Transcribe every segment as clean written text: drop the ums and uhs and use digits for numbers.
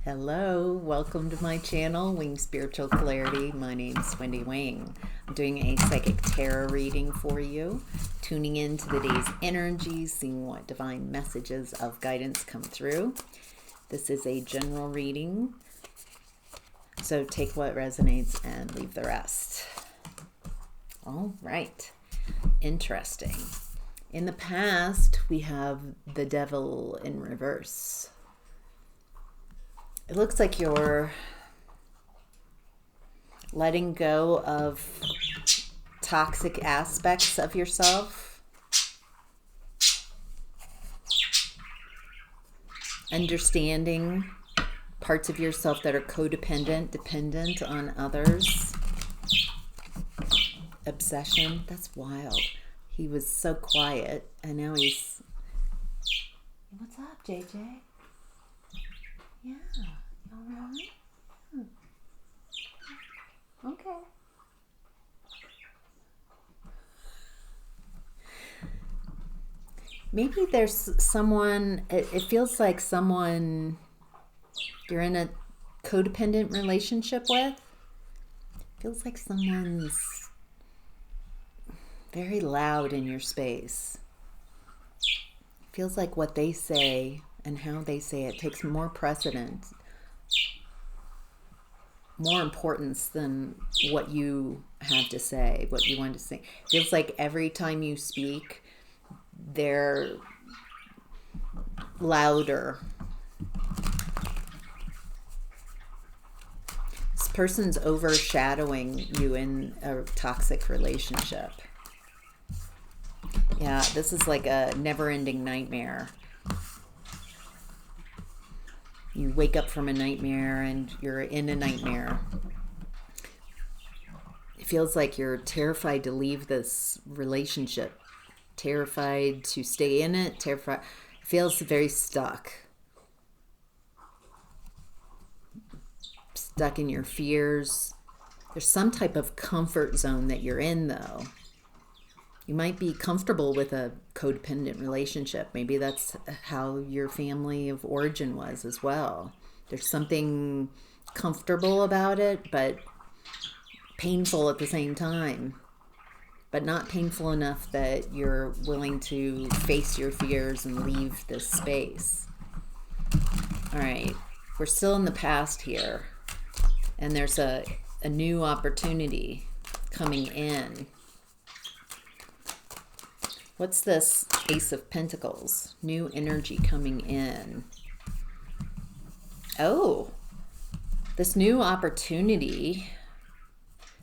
Hello, welcome to my channel, Wing Spiritual Clarity. My name's Wendy Wing. I'm doing a psychic tarot reading for you, tuning into the day's energies, seeing what divine messages of guidance come through. This is a general reading, so take what resonates and leave the rest. All right, interesting. In the past, we have the devil in reverse. It looks like you're letting go of toxic aspects of yourself, understanding parts of yourself that are codependent, dependent on others, obsession. That's wild. He was so quiet, and now he's... What's up, JJ? Yeah, you all right? Yeah. Okay. Maybe there's someone, it feels like someone you're in a codependent relationship with. Feels like someone's very loud in your space. Feels like what they say and how they say it takes more precedence, more importance than what you have to say, what you want to say. Feels like every time you speak, they're louder. This person's overshadowing you in a toxic relationship. Yeah, this is like a never-ending nightmare. You wake up from a nightmare and you're in a nightmare. It feels like you're terrified to leave this relationship, terrified to stay in it, terrified. It feels very stuck. Stuck in your fears. There's some type of comfort zone that you're in, though. You might be comfortable with a codependent relationship. Maybe that's how your family of origin was as well. There's something comfortable about it, but painful at the same time. But not painful enough that you're willing to face your fears and leave this space. All right, we're still in the past here. And there's a new opportunity coming in. What's this Ace of Pentacles? New energy coming in. Oh, this new opportunity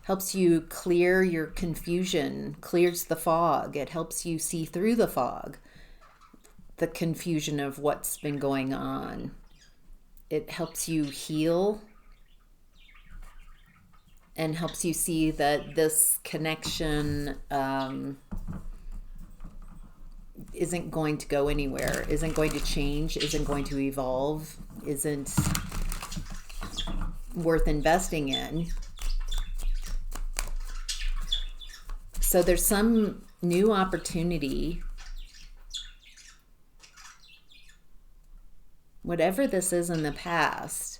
helps you clear your confusion, clears the fog. It helps you see through the fog, the confusion of what's been going on. It helps you heal and helps you see that this connection isn't going to go anywhere, isn't going to change, isn't going to evolve, isn't worth investing in. So there's some new opportunity. Whatever this is in the past,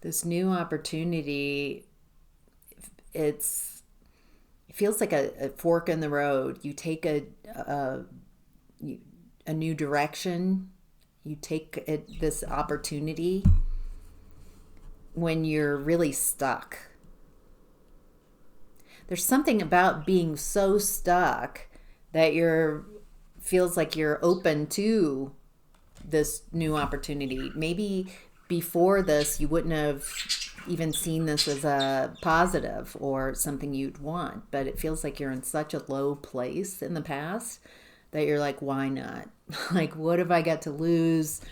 this new opportunity, it feels like a fork in the road. You take a new direction. You take this opportunity when you're really stuck. There's something about being so stuck that feels like you're open to this new opportunity. Maybe before this, you wouldn't have even seen this as a positive or something you'd want, but it feels like you're in such a low place in the past that you're like, why not? Like, what have I got to lose?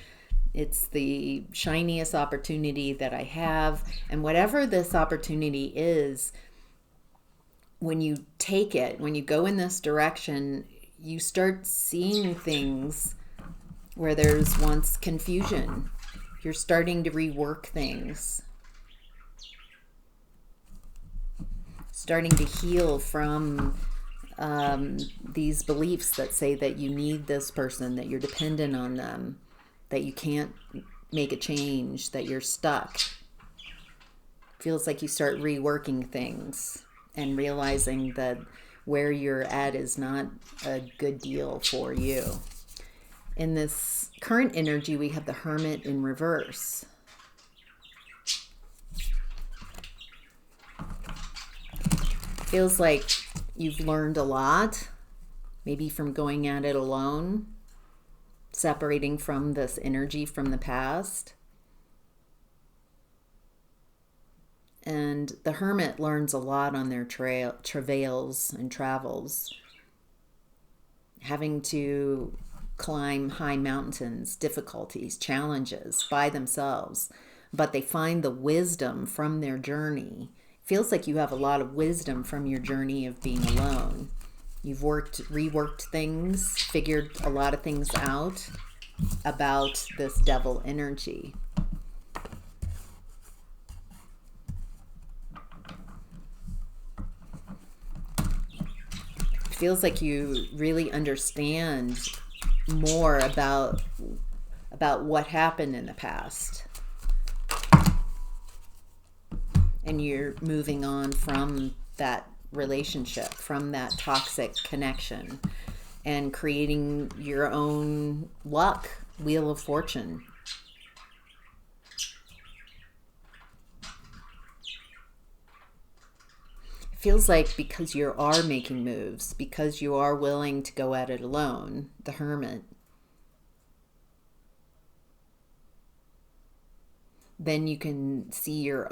It's the shiniest opportunity that I have. And whatever this opportunity is, when you take it, when you go in this direction, you start seeing things where there's once confusion. You're starting to rework things. Starting to heal from these beliefs that say that you need this person, that you're dependent on them, that you can't make a change, that you're stuck. Feels like you start reworking things and realizing that where you're at is not a good deal for you. In this current energy, we have the Hermit in reverse. Feels like you've learned a lot, maybe from going at it alone, separating from this energy from the past. And the Hermit learns a lot on their travails and travels, having to climb high mountains, difficulties, challenges by themselves, but they find the wisdom from their journey. Feels like you have a lot of wisdom from your journey of being alone. You've reworked things, figured a lot of things out about this devil energy. Feels like you really understand more about what happened in the past, and you're moving on from that relationship, from that toxic connection, and creating your own luck, wheel of fortune. Feels like because you are making moves, because you are willing to go at it alone, the Hermit, then you can see your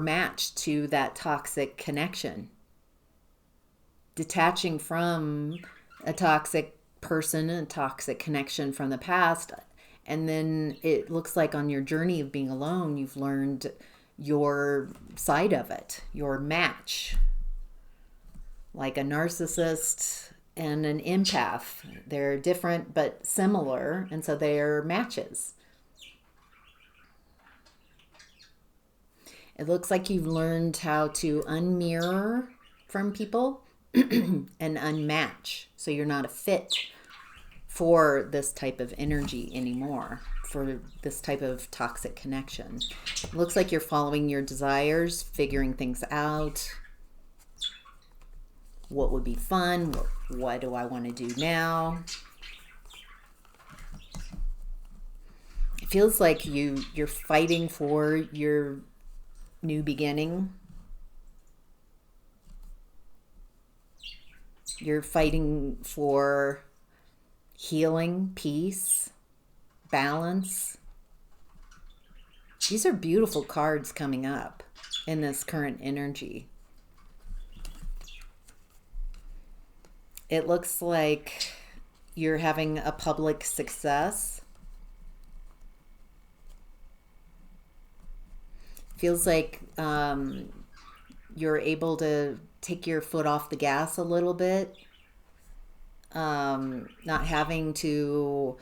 match to that toxic connection. Detaching from a toxic person, a toxic connection from the past, and then it looks like on your journey of being alone, you've learned your side of it, your match. Like a narcissist and an empath. They're different but similar, and so they're matches. It looks like you've learned how to unmirror from people and unmatch. So you're not a fit for this type of energy anymore, for this type of toxic connection. It looks like you're following your desires, figuring things out. What would be fun? What do I want to do now? It feels like you're fighting for your new beginning. You're fighting for healing, peace, balance. These are beautiful cards coming up in this current energy. It looks like you're having a public success. Feels like you're able to take your foot off the gas a little bit. Not having to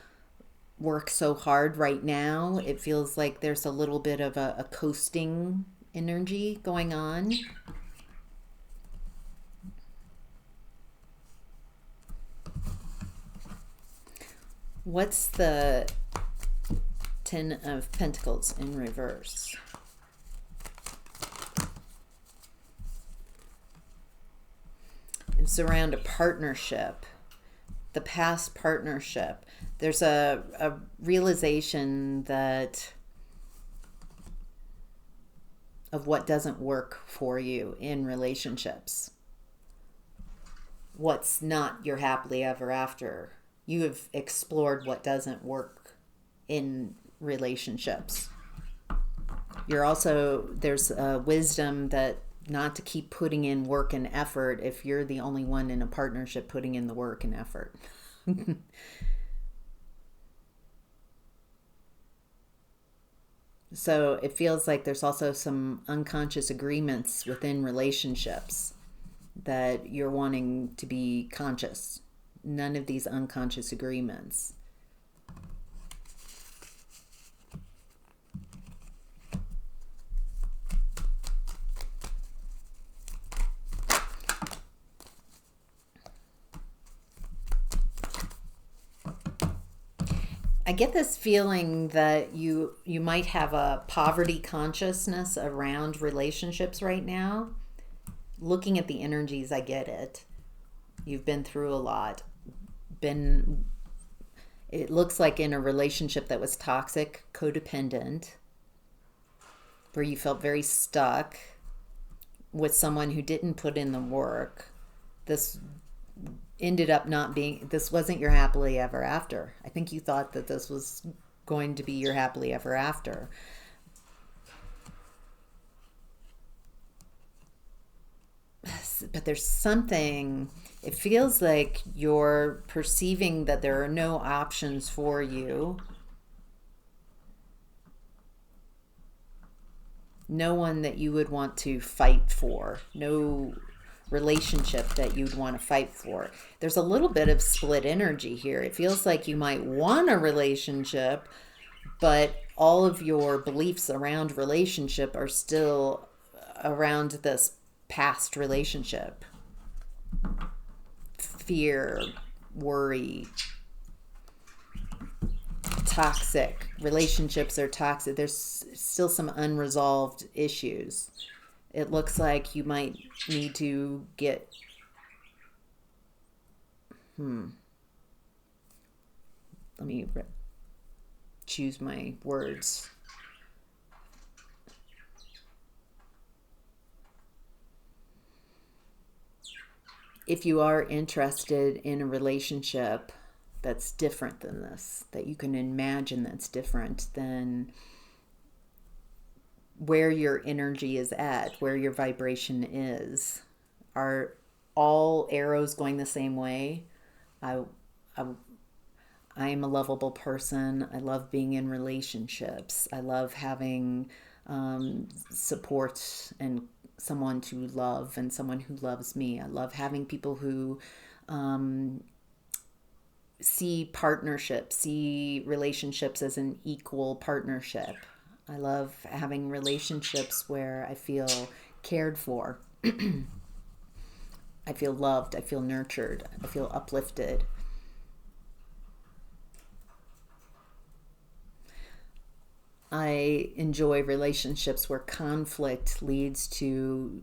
work so hard right now. It feels like there's a little bit of a coasting energy going on. What's the Ten of Pentacles in reverse? It's around a partnership, the past partnership. There's a realization that of what doesn't work for you in relationships. What's not your happily ever after. You have explored what doesn't work in relationships. There's a wisdom that not to keep putting in work and effort if you're the only one in a partnership putting in the work and effort. So it feels like there's also some unconscious agreements within relationships that you're wanting to be conscious. None of these unconscious agreements. I get this feeling that you might have a poverty consciousness around relationships right now. Looking at the energies, I get it. You've been through a lot. Been It looks like in a relationship that was toxic, codependent, where you felt very stuck with someone who didn't put in the work. This ended up not being, this wasn't your happily ever after. I think you thought that this was going to be your happily ever after. But there's something, it feels like you're perceiving that there are no options for you. No one that you would want to fight for. No relationship that you'd want to fight for. There's a little bit of split energy here. It feels like you might want a relationship, but all of your beliefs around relationship are still around this past relationship. Fear, worry, toxic. Relationships are toxic. There's still some unresolved issues. It looks like you might need to get let me choose my words. If you are interested in a relationship that's different than this, that you can imagine that's different than where your energy is at, where your vibration is, are all arrows going the same way? I am a lovable person. I love being in relationships. I love having support and someone to love and someone who loves me. I love having people who see partnerships, see relationships as an equal partnership. I love having relationships where I feel cared for. I feel loved. I feel nurtured. I feel uplifted. I enjoy relationships where conflict leads to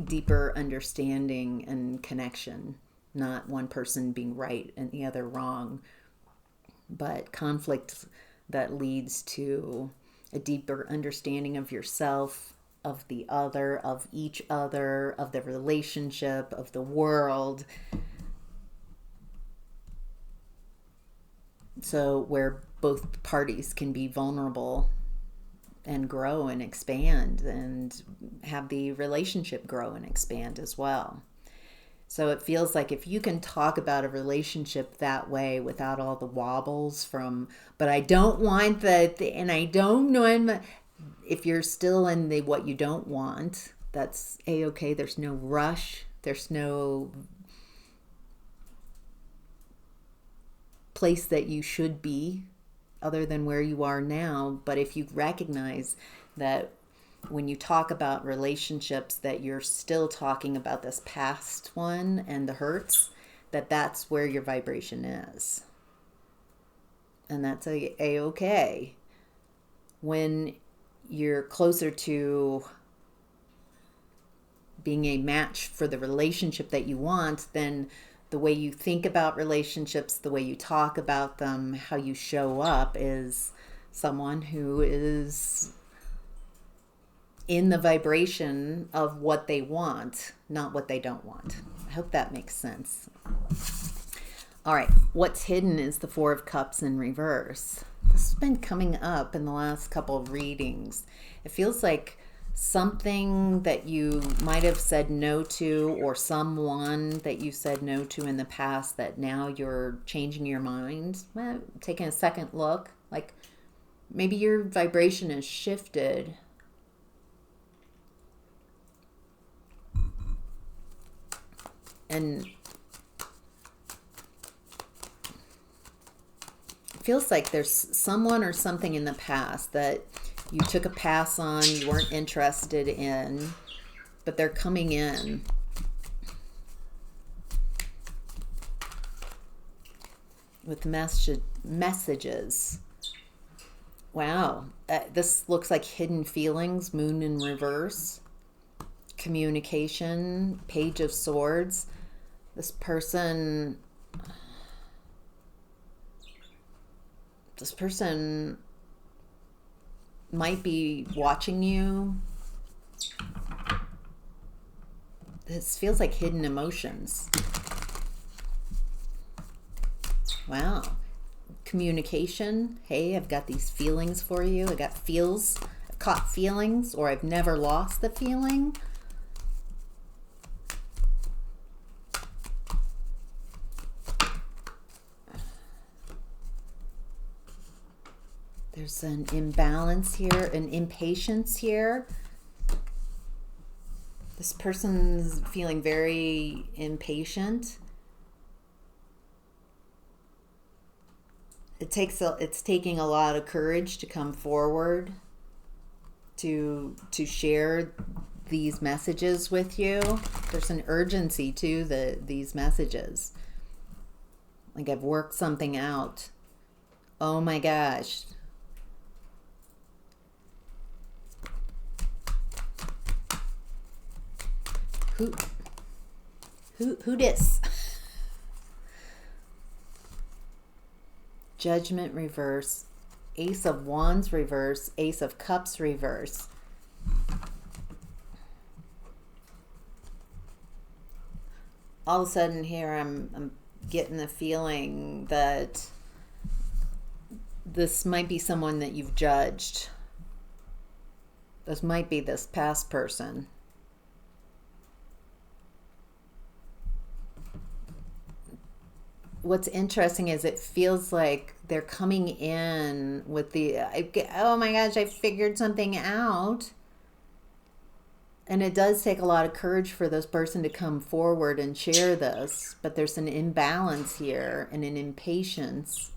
deeper understanding and connection, not one person being right and the other wrong, but conflict that leads to a deeper understanding of yourself, of the other, of each other, of the relationship, of the world. So where both parties can be vulnerable and grow and expand and have the relationship grow and expand as well. So it feels like if you can talk about a relationship that way without all the wobbles from, but I don't want that, and I don't know, if you're still in the what you don't want, that's a-okay. There's no rush. There's no place that you should be other than where you are now. But if you recognize that when you talk about relationships that you're still talking about this past one and the hurts, that's where your vibration is. And that's a-okay. When you're closer to being a match for the relationship that you want, then the way you think about relationships, the way you talk about them, how you show up is someone who is in the vibration of what they want, not what they don't want. I hope that makes sense. All right, what's hidden is the Four of Cups in reverse. This has been coming up in the last couple of readings. It feels like something that you might have said no to, or someone that you said no to in the past that now you're changing your mind, taking a second look, like maybe your vibration is shifted. And it feels like there's someone or something in the past that you took a pass on, you weren't interested in, but they're coming in. With messages. Wow. This looks like hidden feelings, moon in reverse, communication, page of swords. This person might be watching you. This feels like hidden emotions. Wow. Communication. Hey, I've got these feelings for you. I got feels, caught feelings, or I've never lost the feeling. There's an imbalance here, an impatience here. This person's feeling very impatient. It's taking a lot of courage to come forward to share these messages with you. There's an urgency to these messages. Like I've worked something out. Oh my gosh. Who this? Judgment reverse, Ace of Wands reverse, Ace of Cups reverse. All of a sudden here I'm getting the feeling that this might be someone that you've judged. This might be this past person. What's interesting is it feels like they're coming in with the, oh my gosh, I figured something out. And it does take a lot of courage for this person to come forward and share this, but there's an imbalance here and an impatience.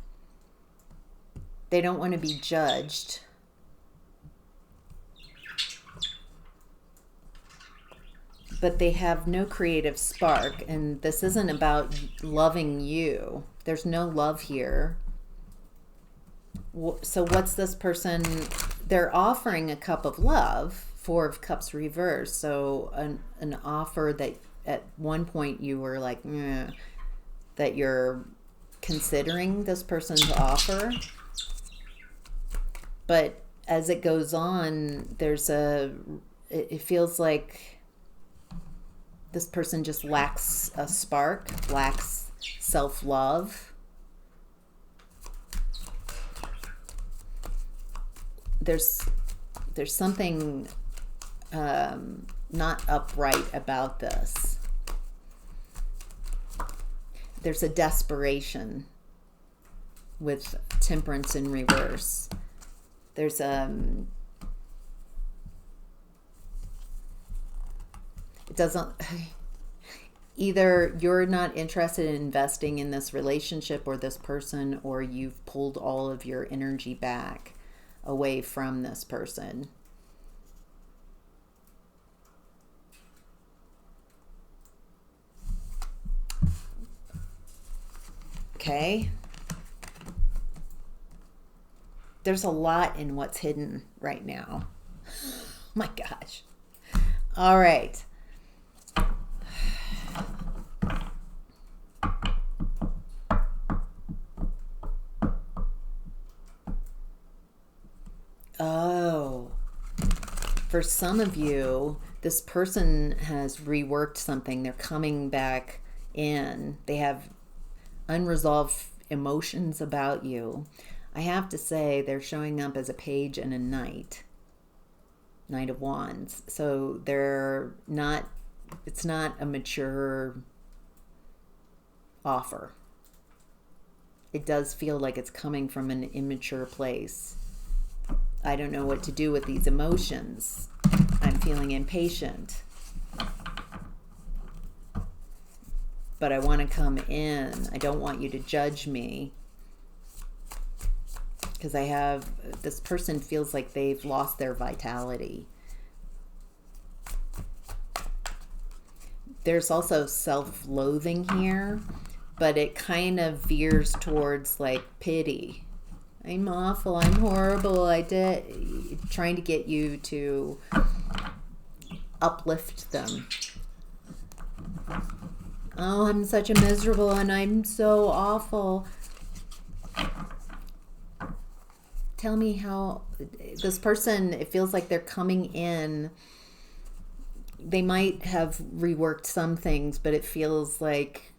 They don't want to be judged. But they have no creative spark, and this isn't about loving you. There's no love here. So what's this person? They're offering a cup of love, Four of Cups reverse. So an offer that at one point you were like, that you're considering this person's offer. But as it goes on, it feels like this person just lacks a spark, lacks self-love. There's something not upright about this. There's a desperation with Temperance in reverse. There's it doesn't, either you're not interested in investing in this relationship or this person, or you've pulled all of your energy back away from this person. Okay. There's a lot in what's hidden right now. Oh my gosh. All right. Oh, for some of you, this person has reworked something. They're coming back in. They have unresolved emotions about you. I have to say they're showing up as a page and a knight. Knight of Wands. So it's not a mature offer. It does feel like it's coming from an immature place. I don't know what to do with these emotions. I'm feeling impatient. But I want to come in. I don't want you to judge me. Because this person feels like they've lost their vitality. There's also self-loathing here. but it kind of veers towards like pity. I'm awful, I'm horrible, I did, trying to get you to uplift them. Oh, I'm such a miserable and I'm so awful. Tell me how this person, it feels like they're coming in. They might have reworked some things, but it feels like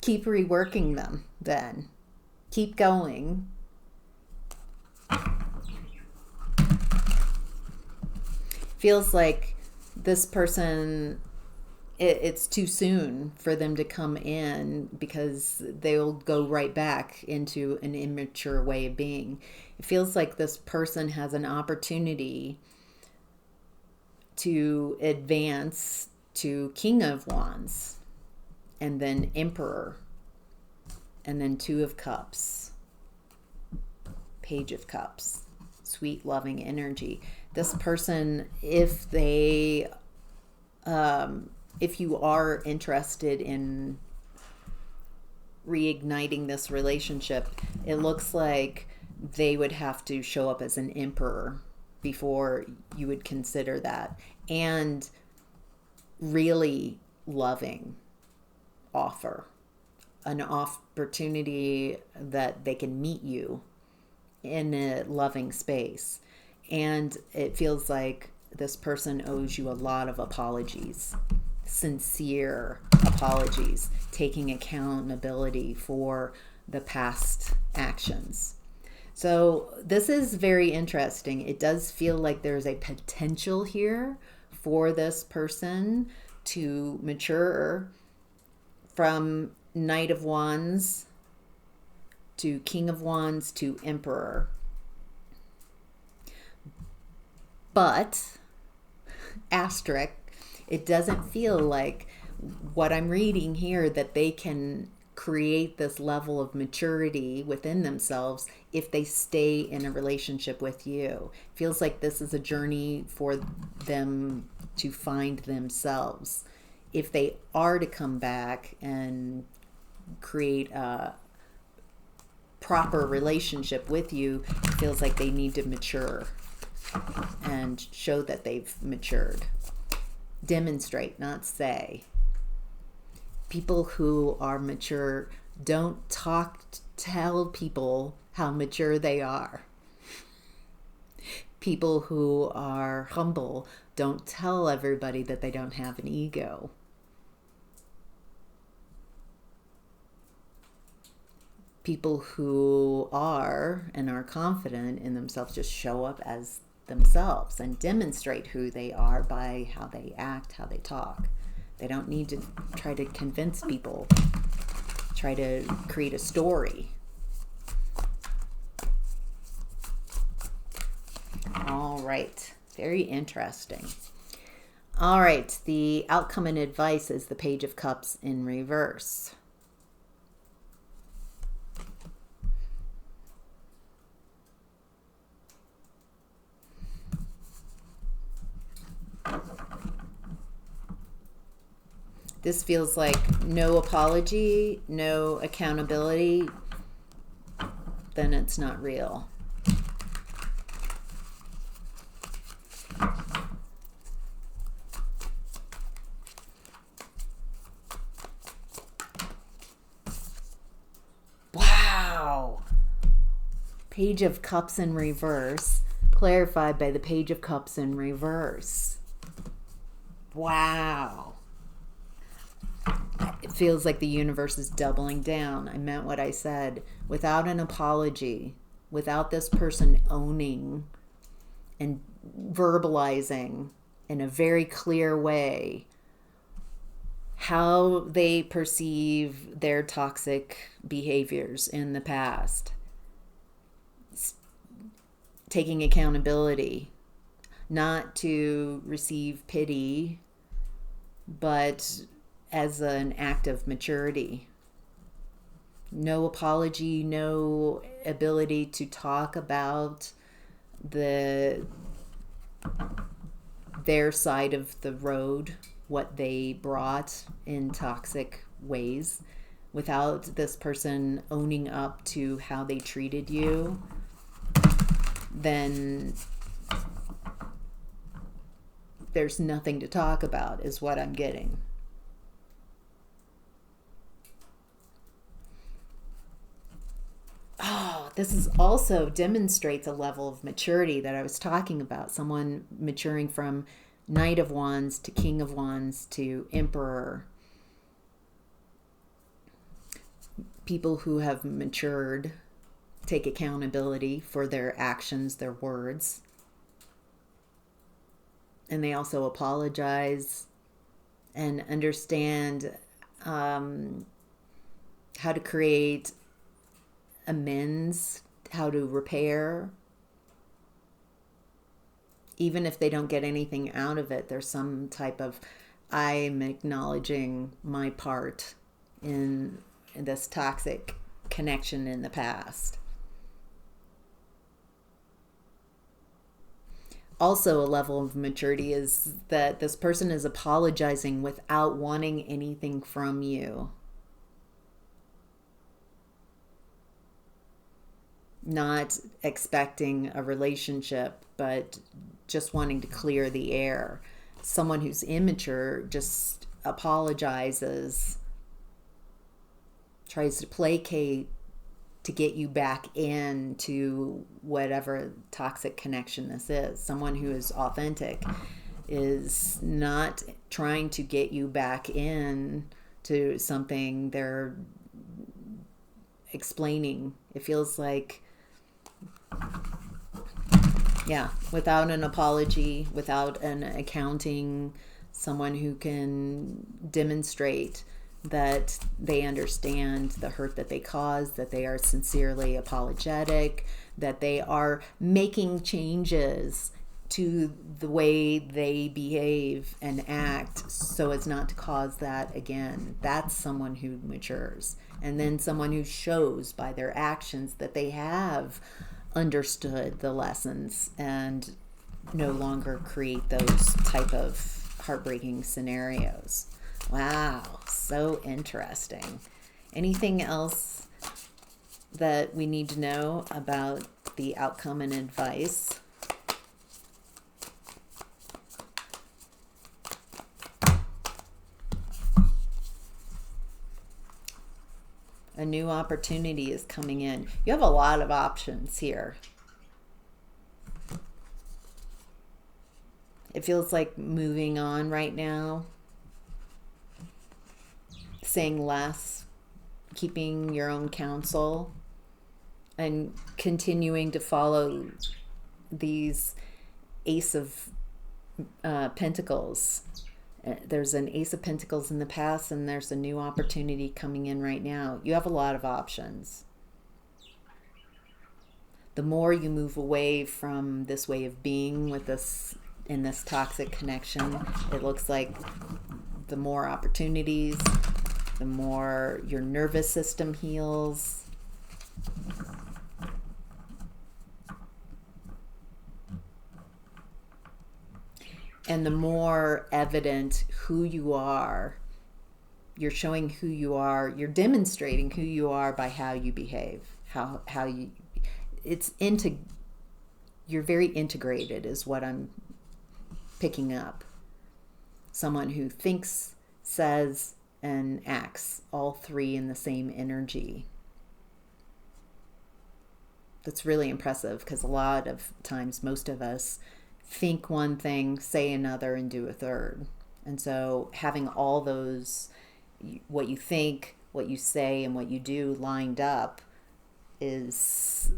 keep reworking them then. Keep going. Feels like this person, it's too soon for them to come in because they'll go right back into an immature way of being. It feels like this person has an opportunity to advance to King of Wands, and then Emperor, and then Two of Cups, Page of Cups, sweet loving energy. This person, if they if you are interested in reigniting this relationship, it looks like they would have to show up as an emperor before you would consider that, and really loving offer an opportunity that they can meet you in a loving space. And it feels like this person owes you a lot of apologies, sincere apologies, taking accountability for the past actions. So this is very interesting. It does feel like there's a potential here for this person to mature from Knight of Wands to King of Wands to Emperor. But, asterisk, it doesn't feel like what I'm reading here that they can create this level of maturity within themselves if they stay in a relationship with you. It feels like this is a journey for them to find themselves. If they are to come back and create a proper relationship with you, it feels like they need to mature and show that they've matured. Demonstrate, not say. People who are mature don't tell people how mature they are. People who are humble don't tell everybody that they don't have an ego. People who are and are confident in themselves just show up as themselves and demonstrate who they are by how they act, how they talk. They don't need to try to convince people, try to create a story. All right, very interesting. All right, the outcome and advice is the Page of Cups in reverse. This feels like no apology, no accountability, then it's not real. Wow! Page of Cups in reverse, clarified by the Page of Cups in reverse. Wow. It feels like the universe is doubling down. I meant what I said. Without an apology, without this person owning and verbalizing in a very clear way how they perceive their toxic behaviors in the past, taking accountability, not to receive pity, but as an act of maturity. No apology, no ability to talk about their side of the road, what they brought in toxic ways without this person owning up to how they treated you, then there's nothing to talk about, is what I'm getting. Oh, this is also demonstrates a level of maturity that I was talking about. Someone maturing from Knight of Wands to King of Wands to Emperor. People who have matured take accountability for their actions, their words. And they also apologize and understand how to create amends, how to repair. Even if they don't get anything out of it, there's some type of, I'm acknowledging my part in this toxic connection in the past. Also, a level of maturity is that this person is apologizing without wanting anything from you. Not expecting a relationship, but just wanting to clear the air. Someone who's immature just apologizes, tries to placate to get you back into whatever toxic connection this is. Someone who is authentic is not trying to get you back in to something. They're explaining. It feels like, yeah, without an apology, without an accounting, someone who can demonstrate that they understand the hurt that they caused, that they are sincerely apologetic, that they are making changes to the way they behave and act so as not to cause that again. That's someone who matures. And then someone who shows by their actions that they have understood the lessons and no longer create those type of heartbreaking scenarios. Wow, so interesting. Anything else that we need to know about the outcome and advice? A new opportunity is coming in. You have a lot of options here. It feels like moving on right now. Saying less, keeping your own counsel, and continuing to follow these Ace of Pentacles. There's an Ace of Pentacles in the past, and there's a new opportunity coming in right now. You have a lot of options. The more you move away from this way of being with this in this toxic connection, it looks like the more opportunities, the more your nervous system heals. And the more evident who you are, you're showing who you are, you're demonstrating who you are by how you behave, how you, you're very integrated is what I'm picking up. Someone who thinks, says, and acts, all three in the same energy. That's really impressive because a lot of times, most of us think one thing, say another, and do a third. And so having all those, what you think, what you say, and what you do lined up is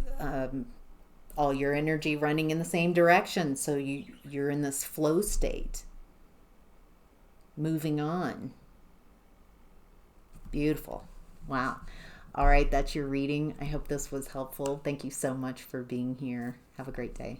all your energy running in the same direction. So you're in this flow state. Moving on. Beautiful. Wow. All right, that's your reading. I hope this was helpful. Thank you so much for being here. Have a great day.